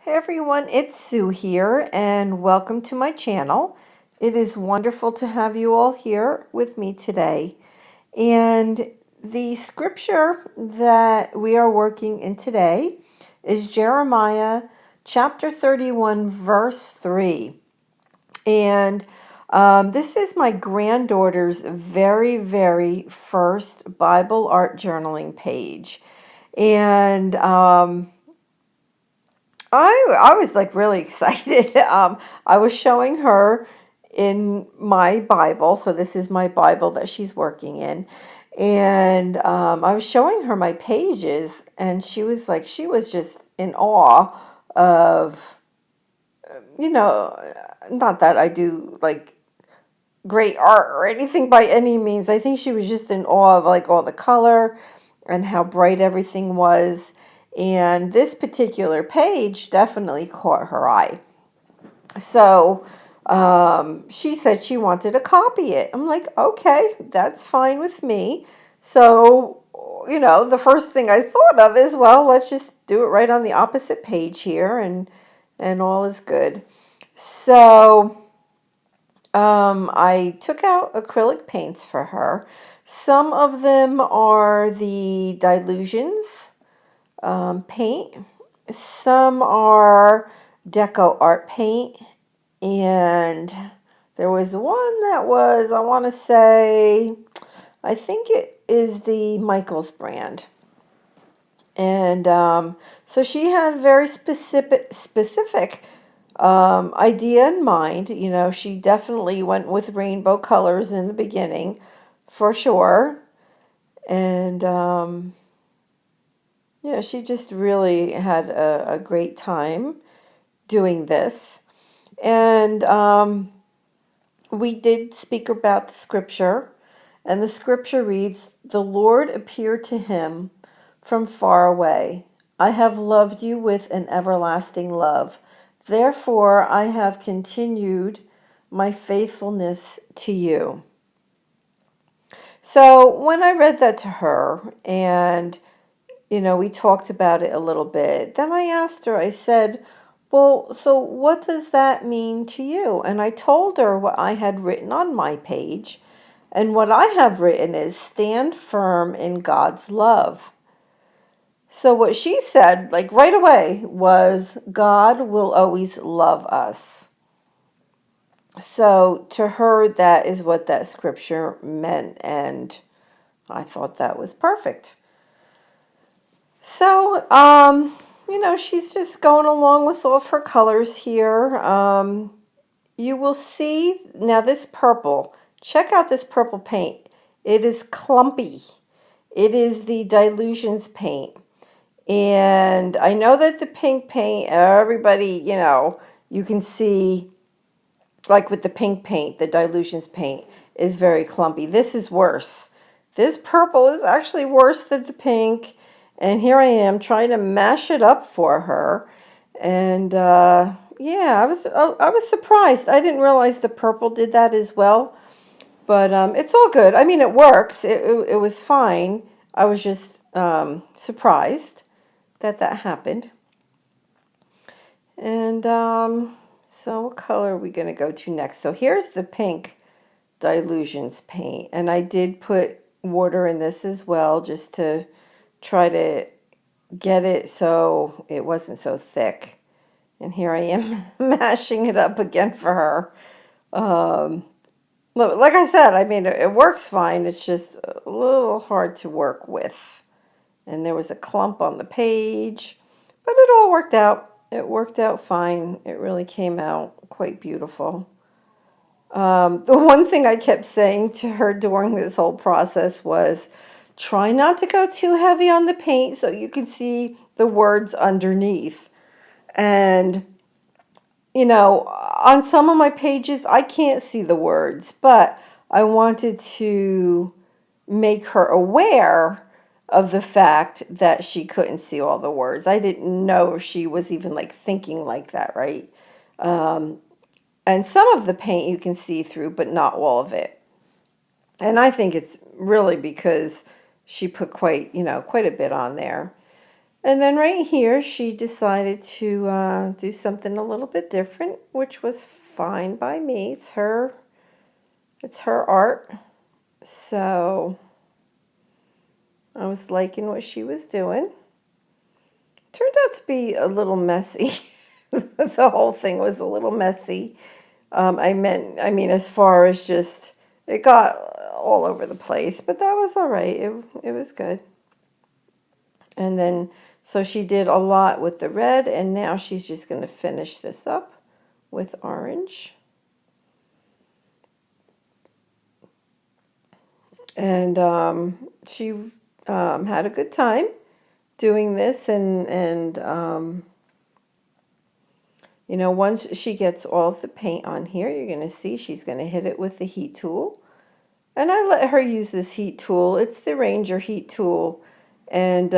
Hey everyone, it's Sue here, and welcome to my channel. It is wonderful to have you all here with me today. And the scripture that we are working in today is Jeremiah chapter 31, verse 3. And this is my granddaughter's very first Bible art journaling page. And I was like really excited. I was showing her in my Bible, so this is my Bible that she's working in, and I was showing her my pages, and she was just in awe of, you know, not that I do like great art or anything by any means. I think she was just in awe of like all the color and how bright everything was. And this particular page definitely caught her eye. So she said she wanted to copy it. I'm like, okay, that's fine with me. So, the first thing I thought of is, well, let's just do it right on the opposite page here and all is good. So I took out acrylic paints for her. Some of them are the Dilutions paint. Some are Deco Art paint. And there was one that was, I want to say, I think it is the Michaels brand. And so she had very specific idea in mind. She definitely went with rainbow colors in the beginning, for sure. And yeah, she just really had a great time doing this. And we did speak about the scripture, and the scripture reads, "The Lord appeared to him from far away. I have loved you with an everlasting love. Therefore, I have continued my faithfulness to you." So when I read that to her, and we talked about it a little bit, then I asked her, I said, well, so what does that mean to you? And I told her what I had written on my page. And what I have written is stand firm in God's love. So what she said, like right away, was God will always love us. So to her, that is what that scripture meant. And I thought that was perfect. So, she's just going along with all of her colors here. You will see now this purple. Check out this purple paint. It is clumpy. It is the Dilutions paint. And I know that the pink paint, everybody, you can see, like with the pink paint, the Dilutions paint is very clumpy. This is worse. This purple is actually worse than the pink. And here I am trying to mash it up for her. And yeah, I was surprised. I didn't realize the purple did that as well. But it's all good. I mean, it works. It was fine. I was just surprised that happened. And so what color are we going to go to next? So here's the pink Dilutions paint. And I did put water in this as well just to try to get it so it wasn't so thick. And here I am mashing it up again for her. Like I said, I mean, it works fine. It's just a little hard to work with. And there was a clump on the page, but it all worked out. It worked out fine. It really came out quite beautiful. The one thing I kept saying to her during this whole process was, try not to go too heavy on the paint so you can see the words underneath. And, on some of my pages, I can't see the words, but I wanted to make her aware of the fact that she couldn't see all the words. I didn't know if she was even like thinking like that, right? And some of the paint you can see through, but not all of it. And I think it's really because she put quite a bit on there. And then right here, she decided to do something a little bit different, which was fine by me. It's her art. So I was liking what she was doing. Turned out to be a little messy. The whole thing was a little messy. I mean, as far as just, it got all over the place, but that was all right. It was good. And then, so she did a lot with the red, and now she's just going to finish this up with orange. And she had a good time doing this, and you know, once she gets all of the paint on here, you're going to see she's going to hit it with the heat tool. And I let her use this heat tool. It's the Ranger heat tool, and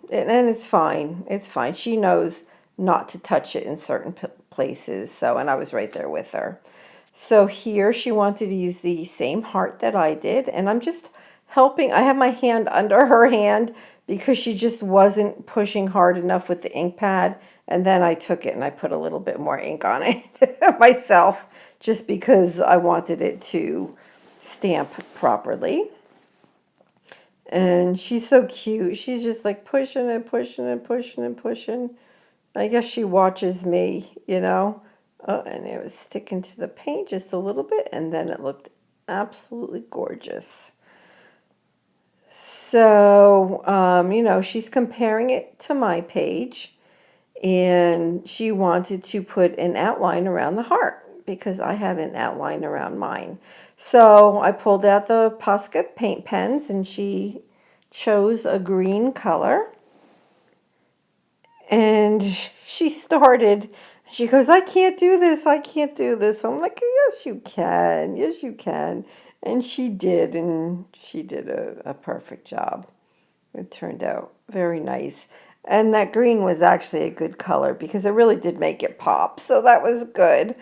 it's fine. It's fine. She knows not to touch it in certain places. So, and I was right there with her. So here she wanted to use the same heart that I did, and I'm just helping. I have my hand under her hand because she just wasn't pushing hard enough with the ink pad. And then I took it and I put a little bit more ink on it myself just because I wanted it to stamp properly. And she's so cute. She's just like pushing and pushing and pushing and pushing. I guess she watches me, you know. And it was sticking to the paint just a little bit, and then it looked absolutely gorgeous. So, you know, she's comparing it to my page, and she wanted to put an outline around the heart because I had an outline around mine. So I pulled out the Posca paint pens, and she chose a green color. And she started, she goes, I can't do this, I can't do this. I'm like, yes, you can, yes, you can. And she did, and she did a perfect job. It turned out very nice. And that green was actually a good color because it really did make it pop, so that was good.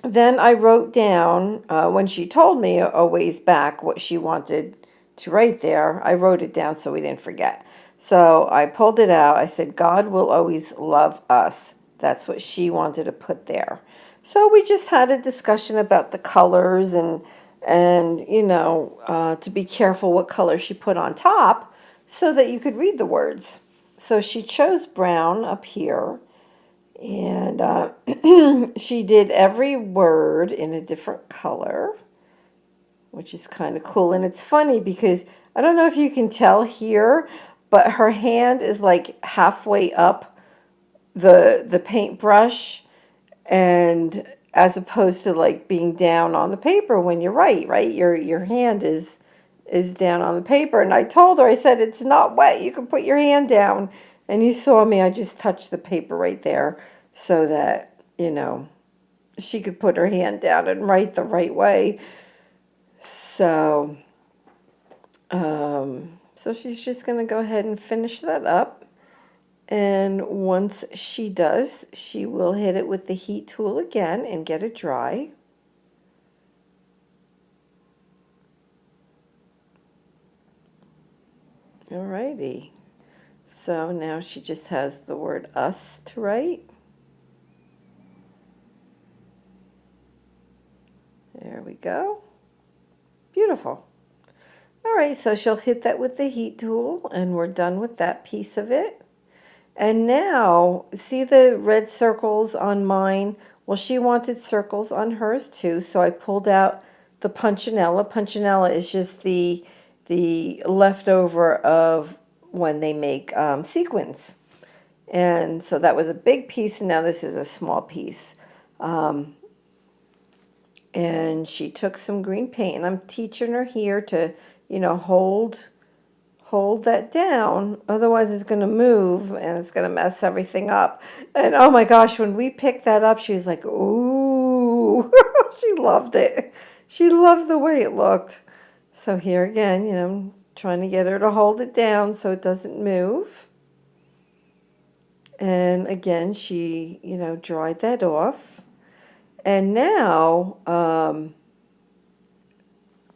Then I wrote down, when she told me a ways back what she wanted to write there, I wrote it down so we didn't forget. So I pulled it out. I said, God will always love us. That's what she wanted to put there. So we just had a discussion about the colors and you know, to be careful what color she put on top so that you could read the words. So she chose brown up here. And she did every word in a different color, which is kind of cool. And it's funny because I don't know if you can tell here, but her hand is like halfway up the paintbrush, and as opposed to like being down on the paper when you write, right? Your hand is down on the paper. And I told her, I said, it's not wet. You can put your hand down. And you saw me, I just touched the paper right there so that, you know, she could put her hand down and write the right way. So, so she's just going to go ahead and finish that up. And once she does, she will hit it with the heat tool again and get it dry. Alrighty. So now she just has the word us to write. There we go. Beautiful. All right, so she'll hit that with the heat tool, and we're done with that piece of it. And now, see the red circles on mine? Well, she wanted circles on hers too, so I pulled out the punchinella. Punchinella is just the leftover of when they make sequins. And so that was a big piece, and now this is a small piece. And she took some green paint, and I'm teaching her here to, you know, hold that down, otherwise it's going to move and it's going to mess everything up. And oh my gosh, when we picked that up, she was like, ooh. She loved it. She loved the way it looked. So here again, you know, I'm trying to get her to hold it down so it doesn't move. And again, she, you know, dried that off. And now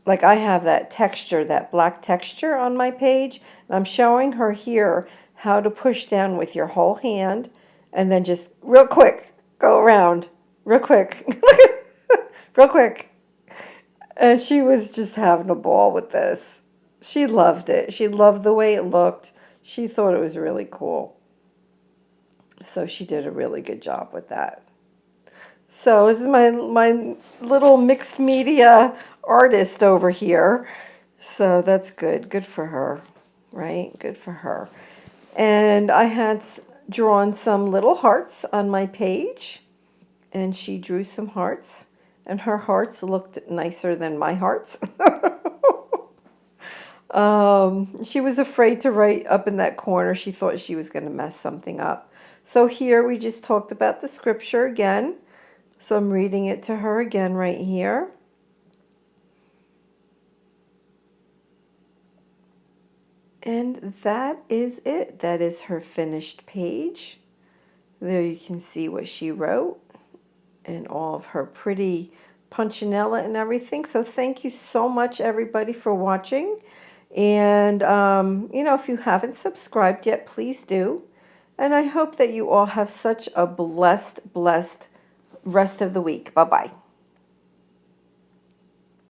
like I have that texture, that black texture on my page. And I'm showing her here how to push down with your whole hand and then just real quick, go around real quick, real quick. And she was just having a ball with this. She loved it. She loved the way it looked. She thought it was really cool. So she did a really good job with that. So this is my little mixed media artist over here. So that's good. Good for her, right? Good for her. And I had drawn some little hearts on my page, and she drew some hearts, and her hearts looked nicer than my hearts. She was afraid to write up in that corner. She thought she was going to mess something up. So here we just talked about the scripture again. So I'm reading it to her again right here. And that is it. That is her finished page. There you can see what she wrote and all of her pretty punchinella and everything. So thank you so much, everybody, for watching. And, if you haven't subscribed yet, please do. And I hope that you all have such a blessed rest of the week. Bye-bye.